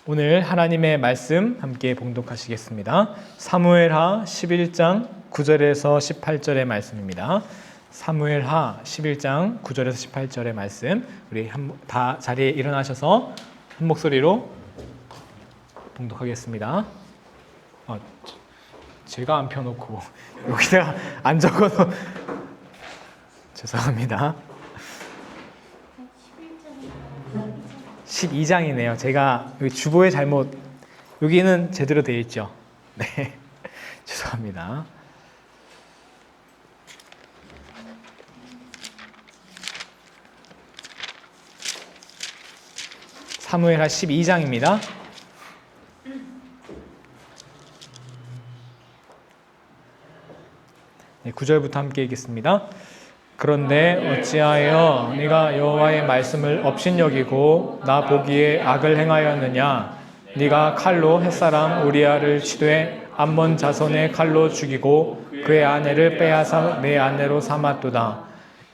오늘 하나님의 말씀 함께 봉독하시겠습니다. 사무엘하 11장 9절에서 18절의 말씀입니다. 사무엘하 11장 9절에서 18절의 말씀, 우리 다 자리에 일어나셔서 한 목소리로 봉독하겠습니다. 제가 안 펴놓고 여기다가 안 적어도 죄송합니다. 12장이네요. 제가 여기 주보에 잘못, 여기는 제대로 되어 있죠. 네, 죄송합니다. 사무엘하 12장입니다. 네, 9절부터 함께 읽겠습니다. 그런데 어찌하여 네가 여호와의 말씀을 업신여기고 나 보기에 악을 행하였느냐? 네가 칼로 햇사람 우리아를 치되 암몬 자손의 칼로 죽이고 그의 아내를 빼앗아 내 아내로 삼았도다.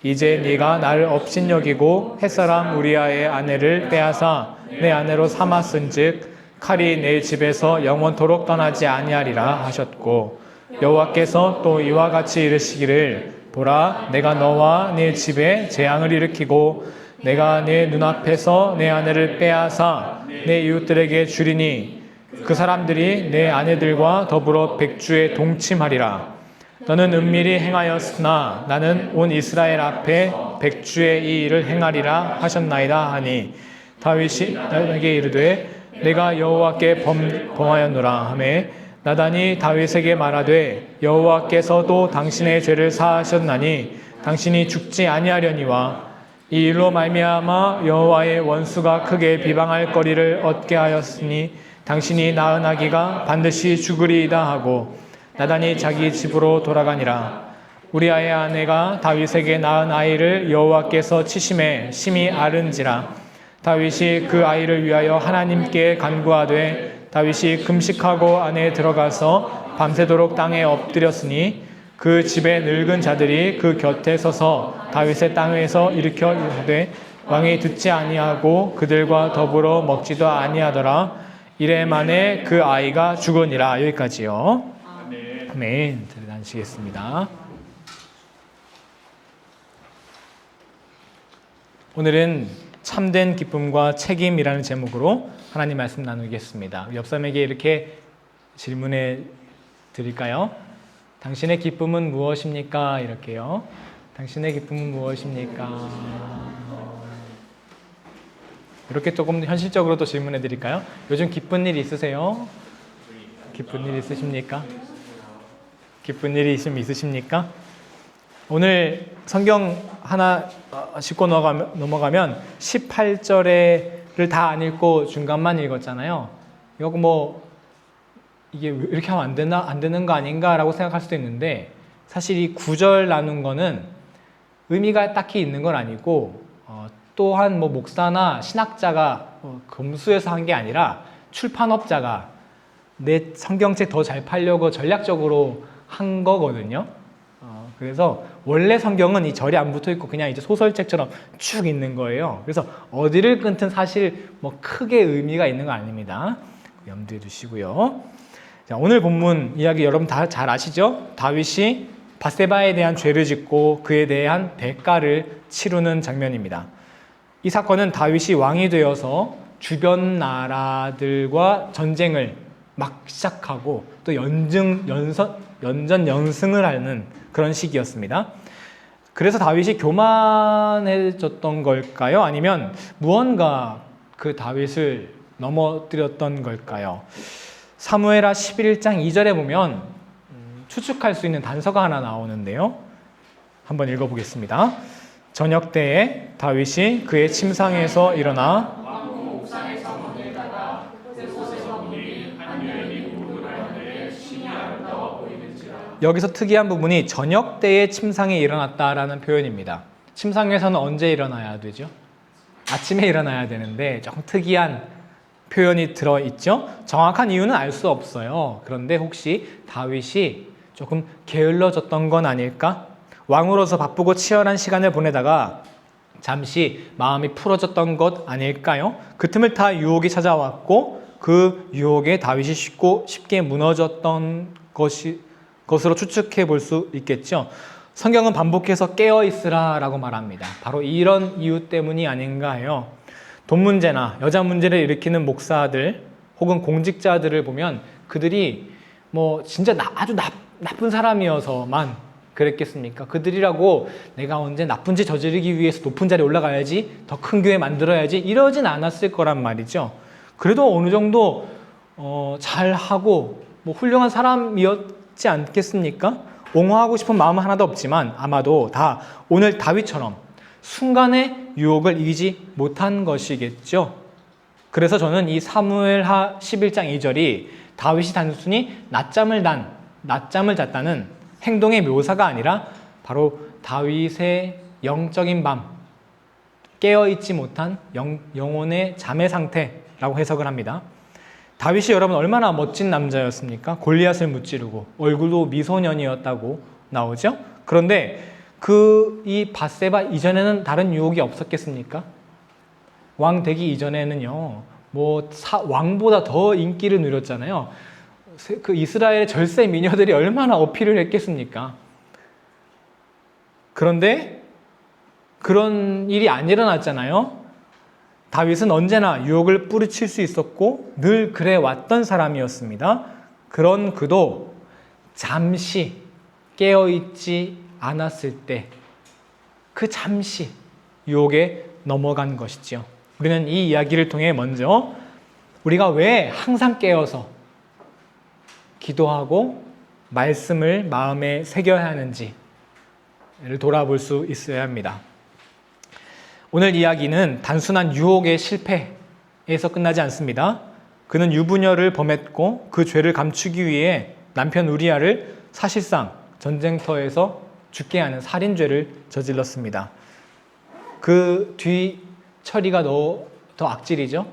이제 네가 나를 업신여기고 햇사람 우리아의 아내를 빼앗아 내 아내로 삼았은즉 칼이 내 집에서 영원토록 떠나지 아니하리라 하셨고, 여호와께서 또 이와 같이 이르시기를 보라, 내가 너와 네 집에 재앙을 일으키고 내가 네 눈앞에서 내 아내를 빼앗아 내 이웃들에게 주리니 그 사람들이 내 아내들과 더불어 백주에 동침하리라. 너는 은밀히 행하였으나 나는 온 이스라엘 앞에 백주의 이 일을 행하리라 하셨나이다 하니, 다윗이 나에게 이르되 내가 여호와께 범하였노라 하매, 나단이 다윗에게 말하되 여호와께서도 당신의 죄를 사하셨나니 당신이 죽지 아니하려니와 이 일로 말미암아 여호와의 원수가 크게 비방할 거리를 얻게 하였으니 당신이 낳은 아기가 반드시 죽으리이다 하고, 나단이 자기 집으로 돌아가니라. 우리아의 아내가 다윗에게 낳은 아이를 여호와께서 치심에 심히 앓은지라. 다윗이 그 아이를 위하여 하나님께 간구하되 다윗이 금식하고 안에 들어가서 밤새도록 땅에 엎드렸으니 그 집의 늙은 자들이 그 곁에 서서 다윗의 땅에서 일으켜 이르되 왕이 듣지 아니하고 그들과 더불어 먹지도 아니하더라. 이래 만에 그 아이가 죽으니라. 여기까지요. 아멘. 앉으시겠습니다. 오늘은 참된 기쁨과 책임이라는 제목으로 하나님 말씀 나누겠습니다. 옆 사람에게 이렇게 질문해 드릴까요? 당신의 기쁨은 무엇입니까? 이렇게요. 당신의 기쁨은 무엇입니까? 이렇게 조금 현실적으로 또 질문해 드릴까요? 요즘 기쁜 일 있으세요? 기쁜 일 있으십니까? 기쁜 일이 있으십니까? 오늘 성경 하나 짚고 넘어가면 18절을 다 안 읽고 중간만 읽었잖아요. 이거 뭐 이게 왜 이렇게 하면 안 되는 거 아닌가라고 생각할 수도 있는데, 사실 이 9절 나눈 거는 의미가 딱히 있는 건 아니고, 또한 뭐 목사나 신학자가 검수해서 한 게 아니라 출판업자가 내 성경책 더 잘 팔려고 전략적으로 한 거거든요. 그래서 원래 성경은 이 절이 안 붙어 있고 그냥 이제 소설책처럼 쭉 있는 거예요. 그래서 어디를 끊든 사실 뭐 크게 의미가 있는 거 아닙니다. 염두에 두시고요. 자, 오늘 본문 이야기 여러분 다 잘 아시죠? 다윗이 밧세바에 대한 죄를 짓고 그에 대한 대가를 치르는 장면입니다. 이 사건은 다윗이 왕이 되어서 주변 나라들과 전쟁을 막 시작하고 또 연전연승을 하는 그런 시기였습니다. 그래서 다윗이 교만해졌던 걸까요? 아니면 무언가 그 다윗을 넘어뜨렸던 걸까요? 사무엘하 11장 2절에 보면 추측할 수 있는 단서가 하나 나오는데요. 한번 읽어보겠습니다. 저녁 때에 다윗이 그의 침상에서 일어나 여기서 특이한 부분이 저녁 때에 침상에 일어났다라는 표현입니다. 침상에서는 언제 일어나야 되죠? 아침에 일어나야 되는데 조금 특이한 표현이 들어있죠? 정확한 이유는 알 수 없어요. 그런데 혹시 다윗이 조금 게을러졌던 건 아닐까? 왕으로서 바쁘고 치열한 시간을 보내다가 잠시 마음이 풀어졌던 것 아닐까요? 그 틈을 타 유혹이 찾아왔고 그 유혹에 다윗이 쉽게 무너졌던 것으로 추측해 볼 수 있겠죠. 성경은 반복해서 깨어 있으라라고 말합니다. 바로 이런 이유 때문이 아닌가 해요. 돈 문제나 여자 문제를 일으키는 목사들 혹은 공직자들을 보면 그들이 뭐 진짜 아주 나쁜 사람이어서만 그랬겠습니까? 그들이라고 내가 언제 나쁜 짓 저지르기 위해서 높은 자리에 올라가야지, 더 큰 교회 만들어야지 이러진 않았을 거란 말이죠. 그래도 어느 정도 잘하고 뭐 훌륭한 사람이었지 않겠습니까? 옹호하고 싶은 마음은 하나도 없지만 아마도 다 오늘 다윗처럼 순간의 유혹을 이기지 못한 것이겠죠. 그래서 저는 이 사무엘하 11장 2절이 다윗이 단순히 낮잠을 잤다는 행동의 묘사가 아니라 바로 다윗의 영적인 밤, 깨어있지 못한 영혼의 잠의 상태라고 해석을 합니다. 다윗이 여러분 얼마나 멋진 남자였습니까? 골리앗을 무찌르고 얼굴도 미소년이었다고 나오죠? 그런데 이 밧세바 이전에는 다른 유혹이 없었겠습니까? 왕 되기 이전에는요, 왕보다 더 인기를 누렸잖아요. 그 이스라엘의 절세 미녀들이 얼마나 어필을 했겠습니까? 그런데 그런 일이 안 일어났잖아요. 다윗은 언제나 유혹을 뿌리칠 수 있었고 늘 그래 왔던 사람이었습니다. 그런 그도 잠시 깨어있지 않았을 때 그 잠시 유혹에 넘어간 것이지요. 우리는 이 이야기를 통해 먼저 우리가 왜 항상 깨어서 기도하고 말씀을 마음에 새겨야 하는지를 돌아볼 수 있어야 합니다. 오늘 이야기는 단순한 유혹의 실패에서 끝나지 않습니다. 그는 유부녀를 범했고 그 죄를 감추기 위해 남편 우리아를 사실상 전쟁터에서 죽게 하는 살인죄를 저질렀습니다. 그 뒤 처리가 더 악질이죠.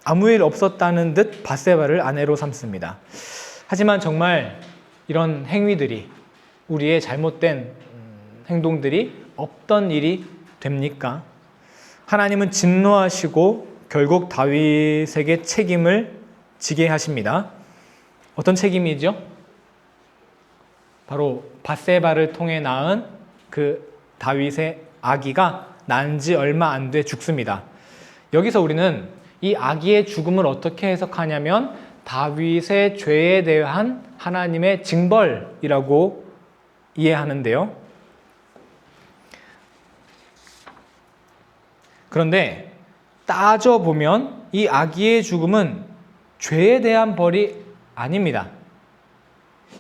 아무 일 없었다는 듯 밧세바를 아내로 삼습니다. 하지만 정말 이런 행위들이, 우리의 잘못된 행동들이 없던 일이 됩니까? 하나님은 진노하시고 결국 다윗에게 책임을 지게 하십니다. 어떤 책임이죠? 바로 밧세바를 통해 낳은 그 다윗의 아기가 낳은 지 얼마 안 돼 죽습니다. 여기서 우리는 이 아기의 죽음을 어떻게 해석하냐면 다윗의 죄에 대한 하나님의 징벌이라고 이해하는데요. 그런데 따져보면 이 아기의 죽음은 죄에 대한 벌이 아닙니다.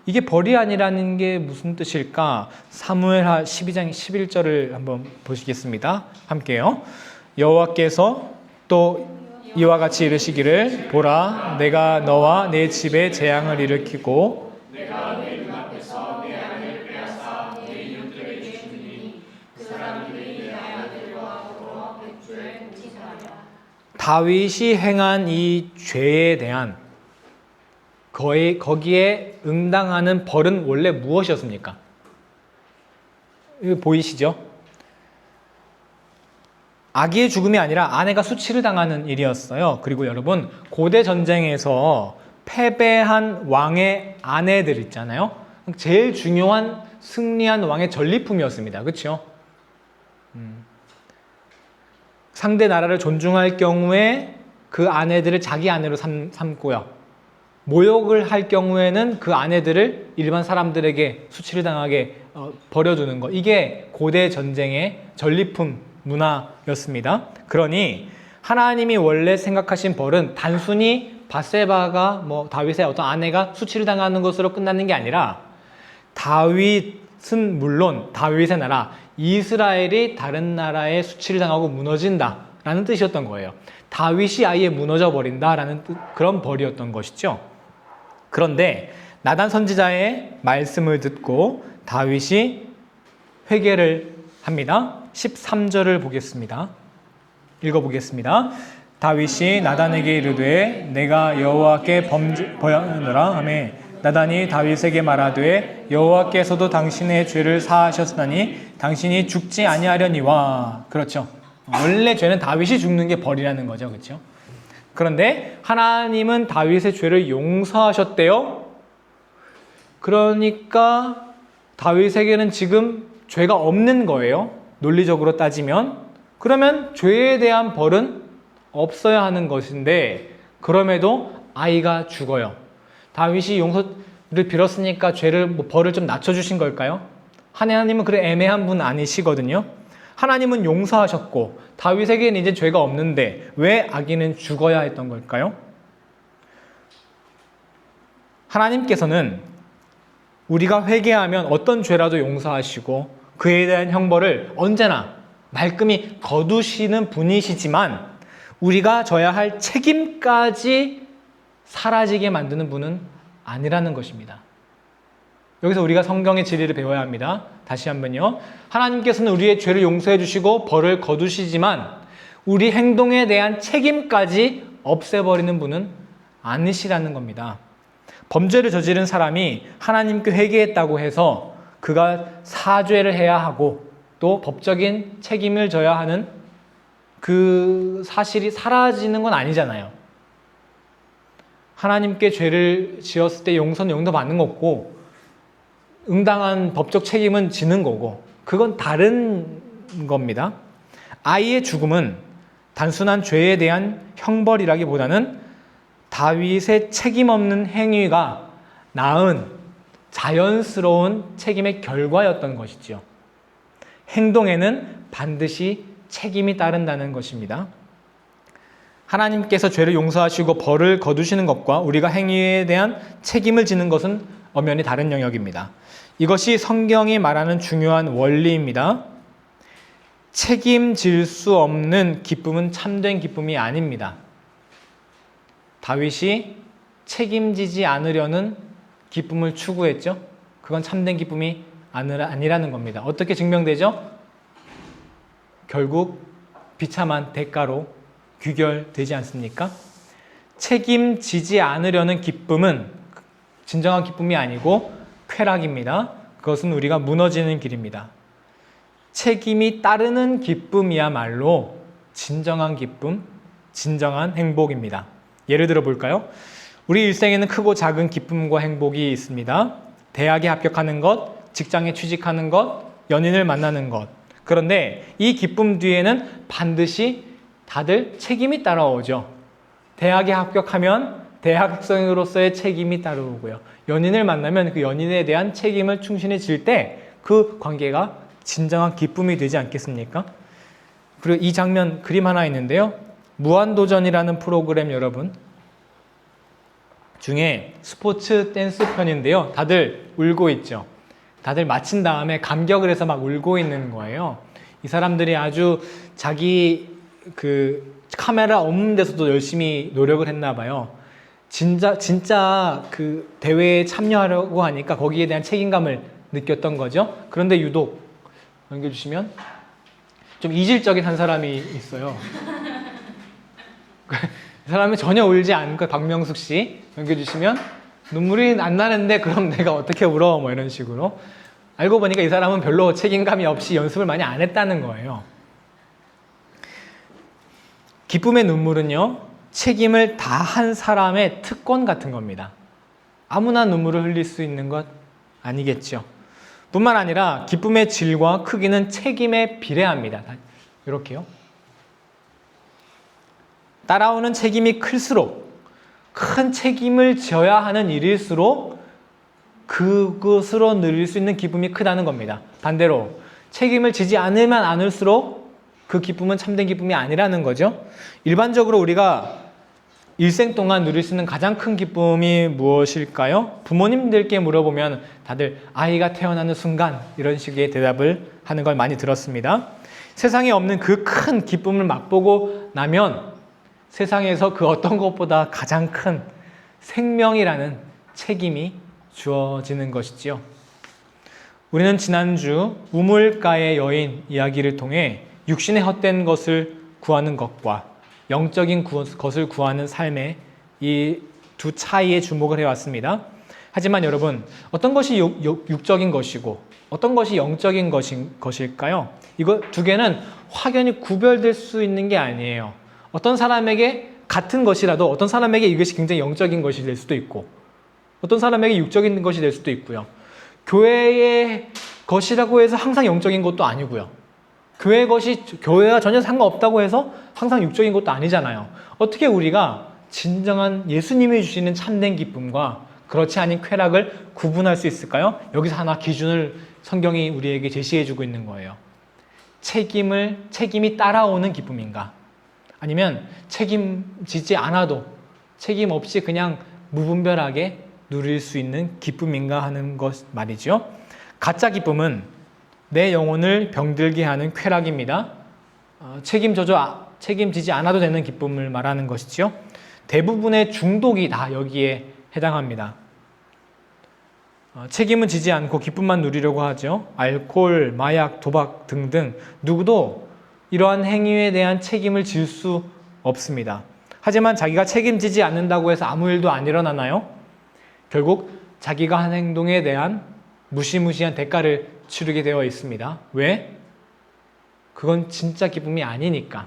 이게 벌이 아니라는 게 무슨 뜻일까? 사무엘하 12장 11절을 한번 보시겠습니다. 함께요. 여호와께서 또 이와 같이 이르시기를 보라 내가 너와 내 집에 재앙을 일으키고 내가 내 눈앞에서 내 아내를 빼앗아 내 이웃들에게 주시니 그 사람들이 내 아내들과 더불어 백주에 동침하리라. 다윗이 행한 이 죄에 대한 거기에 응당하는 벌은 원래 무엇이었습니까? 이거 보이시죠? 아기의 죽음이 아니라 아내가 수치를 당하는 일이었어요. 그리고 여러분, 고대 전쟁에서 패배한 왕의 아내들 있잖아요. 제일 중요한 승리한 왕의 전리품이었습니다. 그렇죠? 상대 나라를 존중할 경우에 그 아내들을 자기 아내로 삼고요. 모욕을 할 경우에는 그 아내들을 일반 사람들에게 수치를 당하게 버려두는 것. 이게 고대 전쟁의 전리품 문화였습니다. 그러니 하나님이 원래 생각하신 벌은 단순히 밧세바가 다윗의 어떤 아내가 수치를 당하는 것으로 끝나는 게 아니라 다윗은 물론 다윗의 나라 이스라엘이 다른 나라에 수치를 당하고 무너진다라는 뜻이었던 거예요. 다윗이 아예 무너져 버린다라는 그런 벌이었던 것이죠. 그런데 나단 선지자의 말씀을 듣고 다윗이 회개를 합니다. 13절을 보겠습니다. 읽어보겠습니다. 다윗이 나단에게 이르되 내가 여호와께 범죄하노라 하매 나단이 다윗에게 말하되 여호와께서도 당신의 죄를 사하셨으나니 당신이 죽지 아니하려니와. 그렇죠. 원래 죄는 다윗이 죽는 게 벌이라는 거죠. 그렇죠? 그런데 하나님은 다윗의 죄를 용서하셨대요. 그러니까 다윗에게는 지금 죄가 없는 거예요. 논리적으로 따지면. 그러면 죄에 대한 벌은 없어야 하는 것인데 그럼에도 아이가 죽어요. 다윗이 용서를 빌었으니까 벌을 좀 낮춰주신 걸까요? 하나님은 그래 애매한 분 아니시거든요. 하나님은 용서하셨고 다윗에게는 이제 죄가 없는데 왜 아기는 죽어야 했던 걸까요? 하나님께서는 우리가 회개하면 어떤 죄라도 용서하시고 그에 대한 형벌을 언제나 말끔히 거두시는 분이시지만 우리가 져야 할 책임까지 사라지게 만드는 분은 아니라는 것입니다. 여기서 우리가 성경의 진리를 배워야 합니다. 다시 한번요. 하나님께서는 우리의 죄를 용서해 주시고 벌을 거두시지만 우리 행동에 대한 책임까지 없애버리는 분은 아니시라는 겁니다. 범죄를 저지른 사람이 하나님께 회개했다고 해서 그가 사죄를 해야 하고 또 법적인 책임을 져야 하는 그 사실이 사라지는 건 아니잖아요. 하나님께 죄를 지었을 때 용서는 용서받는 거고 응당한 법적 책임은 지는 거고 그건 다른 겁니다. 아이의 죽음은 단순한 죄에 대한 형벌이라기보다는 다윗의 책임 없는 행위가 낳은 자연스러운 책임의 결과였던 것이지요. 행동에는 반드시 책임이 따른다는 것입니다. 하나님께서 죄를 용서하시고 벌을 거두시는 것과 우리가 행위에 대한 책임을 지는 것은 엄연히 다른 영역입니다. 이것이 성경이 말하는 중요한 원리입니다. 책임질 수 없는 기쁨은 참된 기쁨이 아닙니다. 다윗이 책임지지 않으려는 기쁨을 추구했죠. 그건 참된 기쁨이 아니라는 겁니다. 어떻게 증명되죠? 결국 비참한 대가로 귀결되지 않습니까? 책임지지 않으려는 기쁨은 진정한 기쁨이 아니고 쾌락입니다. 그것은 우리가 무너지는 길입니다. 책임이 따르는 기쁨이야말로 진정한 기쁨, 진정한 행복입니다. 예를 들어 볼까요? 우리 일생에는 크고 작은 기쁨과 행복이 있습니다. 대학에 합격하는 것, 직장에 취직하는 것, 연인을 만나는 것. 그런데 이 기쁨 뒤에는 반드시 다들 책임이 따라오죠. 대학에 합격하면 대학생으로서의 책임이 따라오고요. 연인을 만나면 그 연인에 대한 책임을 충실히 질 때 그 관계가 진정한 기쁨이 되지 않겠습니까? 그리고 이 장면 그림 하나 있는데요. 무한도전이라는 프로그램 여러분 중에 스포츠 댄스 편인데요. 다들 울고 있죠. 다들 마친 다음에 감격을 해서 막 울고 있는 거예요. 이 사람들이 아주 자기 그 카메라 없는 데서도 열심히 노력을 했나 봐요. 진짜 그 대회에 참여하려고 하니까 거기에 대한 책임감을 느꼈던 거죠. 그런데 유독 넘겨주시면 좀 이질적인 한 사람이 있어요. 이 사람이 전혀 울지 않고 박명숙 씨 넘겨주시면 눈물이 안 나는데 그럼 내가 어떻게 울어? 뭐 이런 식으로. 알고 보니까 이 사람은 별로 책임감이 없이 연습을 많이 안 했다는 거예요. 기쁨의 눈물은요, 책임을 다한 사람의 특권 같은 겁니다. 아무나 눈물을 흘릴 수 있는 것 아니겠죠. 뿐만 아니라 기쁨의 질과 크기는 책임에 비례합니다. 이렇게요. 따라오는 책임이 클수록 큰 책임을 져야 하는 일일수록 그것으로 누릴 수 있는 기쁨이 크다는 겁니다. 반대로 책임을 지지 않으면 않을수록 그 기쁨은 참된 기쁨이 아니라는 거죠. 일반적으로 우리가 일생 동안 누릴 수 있는 가장 큰 기쁨이 무엇일까요? 부모님들께 물어보면 다들 아이가 태어나는 순간 이런 식의 대답을 하는 걸 많이 들었습니다. 세상에 없는 그 큰 기쁨을 맛보고 나면 세상에서 그 어떤 것보다 가장 큰 생명이라는 책임이 주어지는 것이지요. 우리는 지난주 우물가의 여인 이야기를 통해 육신의 헛된 것을 구하는 것과 영적인 것을 구하는 삶의 이 두 차이에 주목을 해왔습니다. 하지만 여러분, 어떤 것이 육적인 것이고 어떤 것이 영적인 것일까요? 이거 두 개는 확연히 구별될 수 있는 게 아니에요. 어떤 사람에게 같은 것이라도 어떤 사람에게 이것이 굉장히 영적인 것이 될 수도 있고 어떤 사람에게 육적인 것이 될 수도 있고요. 교회의 것이라고 해서 항상 영적인 것도 아니고요. 교회와 전혀 상관없다고 해서 항상 육적인 것도 아니잖아요. 어떻게 우리가 진정한 예수님이 주시는 참된 기쁨과 그렇지 않은 쾌락을 구분할 수 있을까요? 여기서 하나 기준을 성경이 우리에게 제시해 주고 있는 거예요. 책임이 따라오는 기쁨인가? 아니면 책임지지 않아도 책임 없이 그냥 무분별하게 누릴 수 있는 기쁨인가 하는 것 말이죠. 가짜 기쁨은 내 영혼을 병들게 하는 쾌락입니다. 책임지지 않아도 되는 기쁨을 말하는 것이죠. 대부분의 중독이 다 여기에 해당합니다. 책임은 지지 않고 기쁨만 누리려고 하죠. 알코올, 마약, 도박 등등 누구도 이러한 행위에 대한 책임을 질 수 없습니다. 하지만 자기가 책임지지 않는다고 해서 아무 일도 안 일어나나요? 결국 자기가 한 행동에 대한 무시무시한 대가를 치르게 되어 있습니다. 왜? 그건 진짜 기쁨이 아니니까.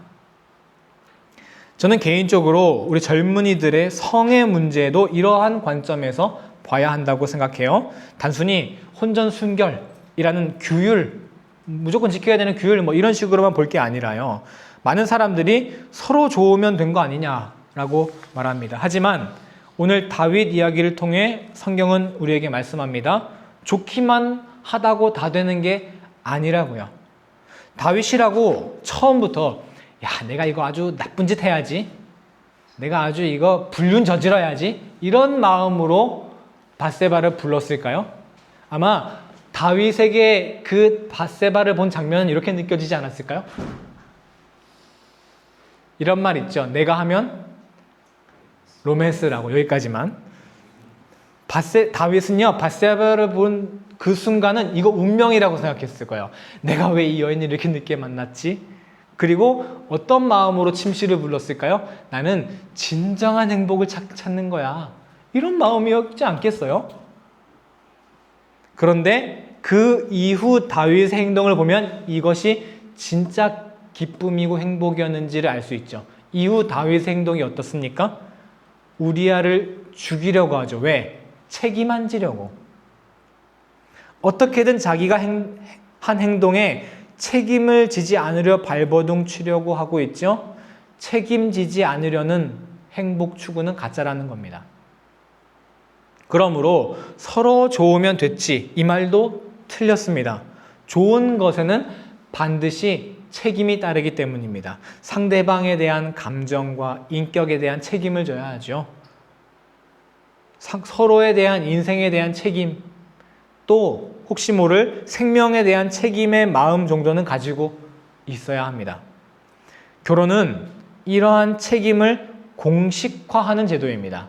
저는 개인적으로 우리 젊은이들의 성의 문제도 이러한 관점에서 봐야 한다고 생각해요. 단순히 혼전순결이라는 규율, 무조건 지켜야 되는 규율 이런 식으로만 볼 게 아니라요. 많은 사람들이 서로 좋으면 된 거 아니냐라고 말합니다. 하지만 오늘 다윗 이야기를 통해 성경은 우리에게 말씀합니다. 좋기만 하다고 다 되는 게 아니라고요. 다윗이라고 처음부터 내가 이거 아주 나쁜 짓 해야지, 내가 아주 이거 불륜 저질러야지, 이런 마음으로 밧세바를 불렀을까요? 아마 다윗에게 그 밧세바를 본 장면은 이렇게 느껴지지 않았을까요? 이런 말 있죠. 내가 하면 로맨스라고. 여기까지만. 다윗은요, 밧세바를 본 그 순간은 이거 운명이라고 생각했을 거예요. 내가 왜 이 여인을 이렇게 늦게 만났지? 그리고 어떤 마음으로 침시를 불렀을까요? 나는 진정한 행복을 찾는 거야. 이런 마음이었지 않겠어요? 그런데 그 이후 다윗의 행동을 보면 이것이 진짜 기쁨이고 행복이었는지를 알 수 있죠. 이후 다윗의 행동이 어떻습니까? 우리아를 죽이려고 하죠. 왜? 책임 지려고. 어떻게든 자기가 한 행동에 책임을 지지 않으려 발버둥 치려고 하고 있죠. 책임지지 않으려는 행복 추구는 가짜라는 겁니다. 그러므로 서로 좋으면 됐지, 이 말도 틀렸습니다. 좋은 것에는 반드시 책임이 따르기 때문입니다. 상대방에 대한 감정과 인격에 대한 책임을 져야 하죠. 서로에 대한 인생에 대한 책임, 또 혹시 모를 생명에 대한 책임의 마음 정도는 가지고 있어야 합니다. 결혼은 이러한 책임을 공식화하는 제도입니다.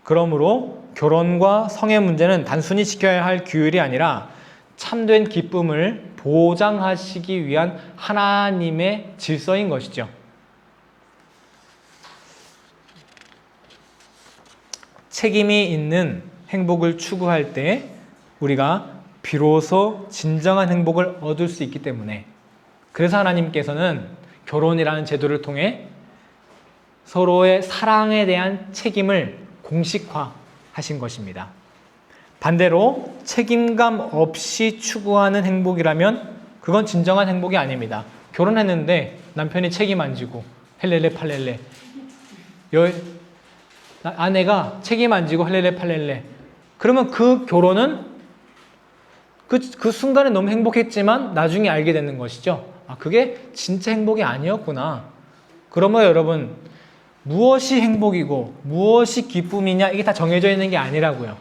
그러므로 결혼과 성의 문제는 단순히 지켜야 할 규율이 아니라 참된 기쁨을 보장하시기 위한 하나님의 질서인 것이죠. 책임이 있는 행복을 추구할 때 우리가 비로소 진정한 행복을 얻을 수 있기 때문에, 그래서 하나님께서는 결혼이라는 제도를 통해 서로의 사랑에 대한 책임을 공식화하신 것입니다. 반대로 책임감 없이 추구하는 행복이라면 그건 진정한 행복이 아닙니다. 결혼했는데 남편이 책임 안 지고 헬렐레 팔렐레, 아내가 책임 안 지고 헬렐레 팔렐레, 그러면 그 결혼은 그 순간에 너무 행복했지만 나중에 알게 되는 것이죠. 그게 진짜 행복이 아니었구나. 그러면 여러분, 무엇이 행복이고 무엇이 기쁨이냐, 이게 다 정해져 있는 게 아니라고요.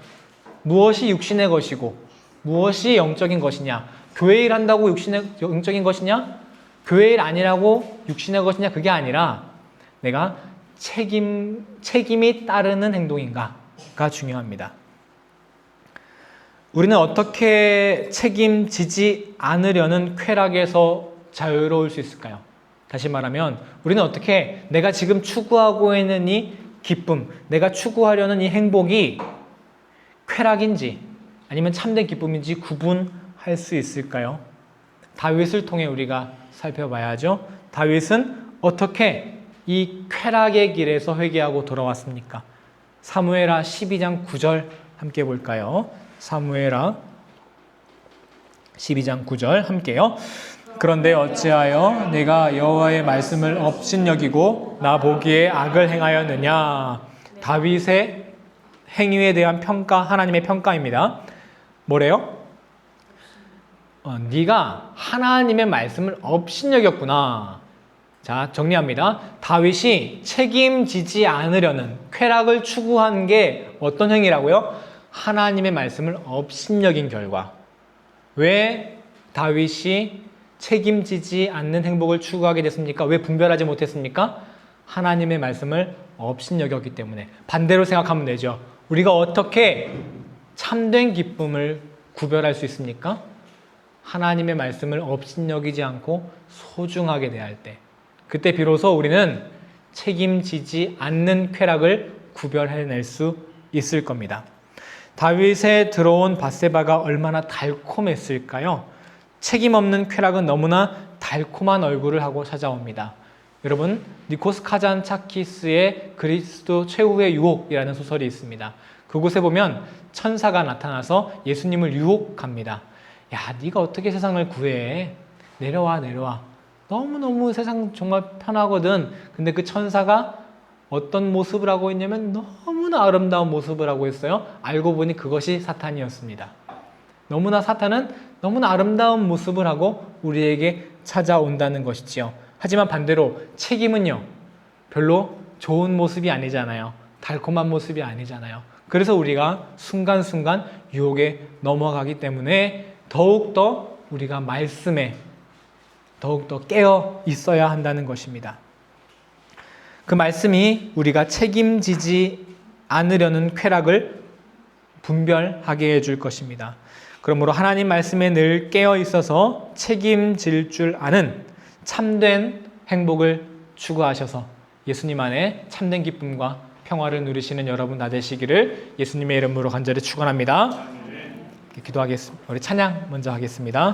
무엇이 육신의 것이고 무엇이 영적인 것이냐, 교회 일 한다고 영적인 것이냐, 교회 일 아니라고 육신의 것이냐, 그게 아니라 내가 책임이 따르는 행동인가가 중요합니다. 우리는 어떻게 책임지지 않으려는 쾌락에서 자유로울 수 있을까요? 다시 말하면 우리는 어떻게 내가 지금 추구하고 있는 이 기쁨, 내가 추구하려는 이 행복이 쾌락인지 아니면 참된 기쁨인지 구분할 수 있을까요? 다윗을 통해 우리가 살펴봐야죠. 다윗은 어떻게 이 쾌락의 길에서 회개하고 돌아왔습니까? 사무엘하 12장 9절 함께 볼까요? 사무엘하 12장 9절 함께요. 그런데 어찌하여 내가 여호와의 말씀을 업신여기고 나 보기에 악을 행하였느냐. 다윗의 행위에 대한 평가, 하나님의 평가입니다. 뭐래요? 네가 하나님의 말씀을 업신여겼구나. 자, 정리합니다. 다윗이 책임지지 않으려는 쾌락을 추구한 게 어떤 행위라고요? 하나님의 말씀을 업신여긴 결과. 왜 다윗이 책임지지 않는 행복을 추구하게 됐습니까? 왜 분별하지 못했습니까? 하나님의 말씀을 업신여겼기 때문에. 반대로 생각하면 되죠. 우리가 어떻게 참된 기쁨을 구별할 수 있습니까? 하나님의 말씀을 업신여기지 않고 소중하게 대할 때. 그때 비로소 우리는 책임지지 않는 쾌락을 구별해낼 수 있을 겁니다. 다윗에 들어온 밧세바가 얼마나 달콤했을까요? 책임 없는 쾌락은 너무나 달콤한 얼굴을 하고 찾아옵니다. 여러분, 니코스 카잔차키스의 그리스도 최후의 유혹이라는 소설이 있습니다. 그곳에 보면 천사가 나타나서 예수님을 유혹합니다. 야, 네가 어떻게 세상을 구해? 내려와. 너무너무 세상 정말 편하거든. 근데 그 천사가 어떤 모습을 하고 있냐면 너무나 아름다운 모습을 하고 있어요. 알고 보니 그것이 사탄이었습니다. 사탄은 너무나 아름다운 모습을 하고 우리에게 찾아온다는 것이지요. 하지만 반대로 책임은요, 별로 좋은 모습이 아니잖아요. 달콤한 모습이 아니잖아요. 그래서 우리가 순간순간 유혹에 넘어가기 때문에 더욱더 우리가 말씀에 더욱더 깨어 있어야 한다는 것입니다. 그 말씀이 우리가 책임지지 않으려는 쾌락을 분별하게 해줄 것입니다. 그러므로 하나님 말씀에 늘 깨어 있어서 책임질 줄 아는 참된 행복을 추구하셔서 예수님 안에 참된 기쁨과 평화를 누리시는 여러분 다 되시기를 예수님의 이름으로 간절히 축원합니다. 기도하겠습니다. 우리 찬양 먼저 하겠습니다.